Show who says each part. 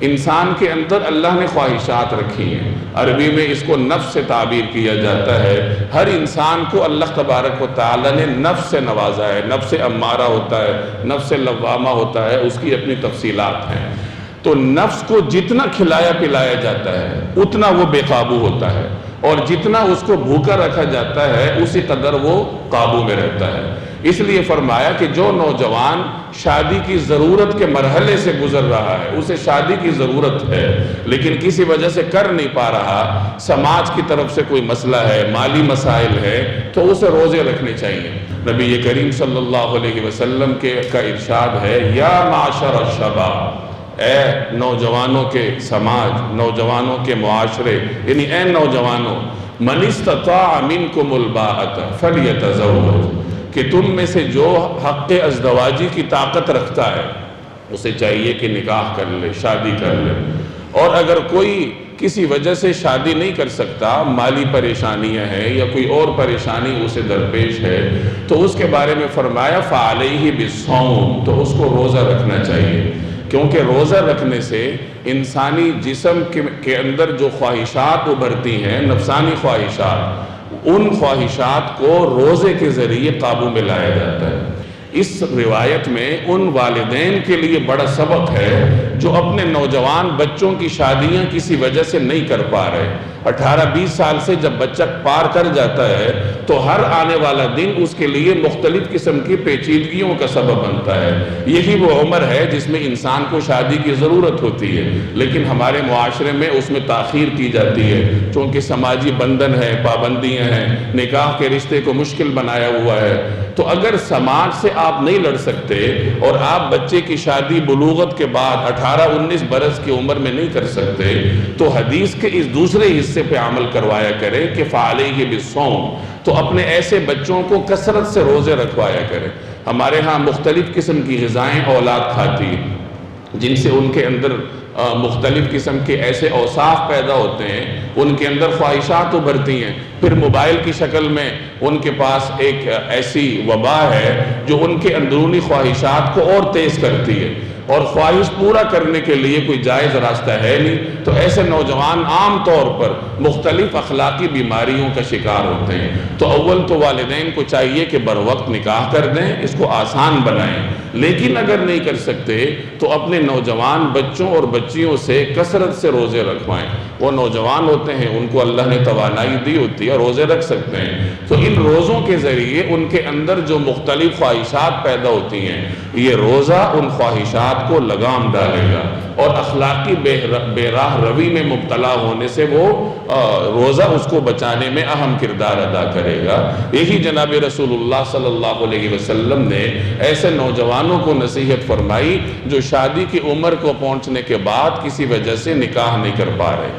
Speaker 1: انسان کے اندر اللہ نے خواہشات رکھی ہیں، عربی میں اس کو نفس سے تعبیر کیا جاتا ہے۔ ہر انسان کو اللہ تبارک و تعالی نے نفس سے نوازا ہے، نفس امارہ ہوتا ہے، نفس لوامہ ہوتا ہے، اس کی اپنی تفصیلات ہیں۔ تو نفس کو جتنا کھلایا پلایا جاتا ہے اتنا وہ بے قابو ہوتا ہے، اور جتنا اس کو بھوکا رکھا جاتا ہے اسی قدر وہ قابو میں رہتا ہے۔ اس لیے فرمایا کہ جو نوجوان شادی کی ضرورت کے مرحلے سے گزر رہا ہے، اسے شادی کی ضرورت ہے لیکن کسی وجہ سے کر نہیں پا رہا، سماج کی طرف سے کوئی مسئلہ ہے، مالی مسائل ہے، تو اسے روزے رکھنے چاہیے۔ نبی کریم صلی اللہ علیہ وسلم کا ارشاد ہے، یا معاشر الشباب، اے نوجوانوں کے سماج، نوجوانوں کے معاشرے، یعنی اے نوجوانوں، من استطاع منکم الباءۃ فلیتزوج، کہ تم میں سے جو حق ازدواجی کی طاقت رکھتا ہے اسے چاہیے کہ نکاح کر لے، شادی کر لے۔ اور اگر کوئی کسی وجہ سے شادی نہیں کر سکتا، مالی پریشانیاں ہیں یا کوئی اور پریشانی اسے درپیش ہے، تو اس کے بارے میں فرمایا فعلیہ بالصوم، تو اس کو روزہ رکھنا چاہیے، کیونکہ روزہ رکھنے سے انسانی جسم کے اندر جو خواہشات ابھرتی ہیں، نفسانی خواہشات، ان خواہشات کو روزے کے ذریعے قابو میں لایا جاتا ہے۔ اس روایت میں ان والدین کے لیے بڑا سبق ہے جو اپنے نوجوان بچوں کی شادیاں کسی وجہ سے نہیں کر پا رہے۔ 18-20 سال سے جب بچہ پار کر جاتا ہے تو ہر آنے والا دن اس کے لیے مختلف قسم کی پیچیدگیوں کا سبب بنتا ہے۔ یہی وہ عمر ہے جس میں انسان کو شادی کی ضرورت ہوتی ہے، لیکن ہمارے معاشرے میں اس میں تاخیر کی جاتی ہے، چونکہ سماجی بندھن ہے، پابندیاں ہیں، نکاح کے رشتے کو مشکل بنایا ہوا ہے۔ تو اگر سماج سے آپ نہیں لڑ سکتے اور آپ بچے کی شادی بلوغت کے بعد 18-19 برس کی عمر میں نہیں کر سکتے، تو حدیث کے اس دوسرے حصے پہ عمل کروایا کریں کہ فعلیہ بالصوم، تو اپنے ایسے بچوں کو کثرت سے روزے رکھوایا کریں۔ ہمارے ہاں مختلف قسم کی غذائیں اولاد کھاتی ہیں جن سے ان کے اندر مختلف قسم کے ایسے اوصاف پیدا ہوتے ہیں، ان کے اندر خواہشات ابھرتی ہیں، پھر موبائل کی شکل میں ان کے پاس ایک ایسی وبا ہے جو ان کے اندرونی خواہشات کو اور تیز کرتی ہے، اور خواہش پورا کرنے کے لیے کوئی جائز راستہ ہے نہیں، تو ایسے نوجوان عام طور پر مختلف اخلاقی بیماریوں کا شکار ہوتے ہیں۔ تو اول تو والدین کو چاہیے کہ بر وقت نکاح کر دیں، اس کو آسان بنائیں، لیکن اگر نہیں کر سکتے تو اپنے نوجوان بچوں اور بچیوں سے کثرت سے روزے رکھوائیں۔ وہ نوجوان ہوتے ہیں، ان کو اللہ نے توانائی دی ہوتی ہے، روزے رکھ سکتے ہیں، تو ان روزوں کے ذریعے ان کے اندر جو مختلف خواہشات پیدا ہوتی ہیں، یہ روزہ ان خواہشات کو لگام ڈالے گا، اور اخلاقی بے راہ روی میں مبتلا ہونے سے وہ روزہ اس کو بچانے میں اہم کردار ادا کرے گا۔ یہی جناب رسول اللہ صلی اللہ علیہ وسلم نے ایسے نوجوانوں کو نصیحت فرمائی جو شادی کی عمر کو پہنچنے کے بعد کسی وجہ سے نکاح نہیں کر پا رہے۔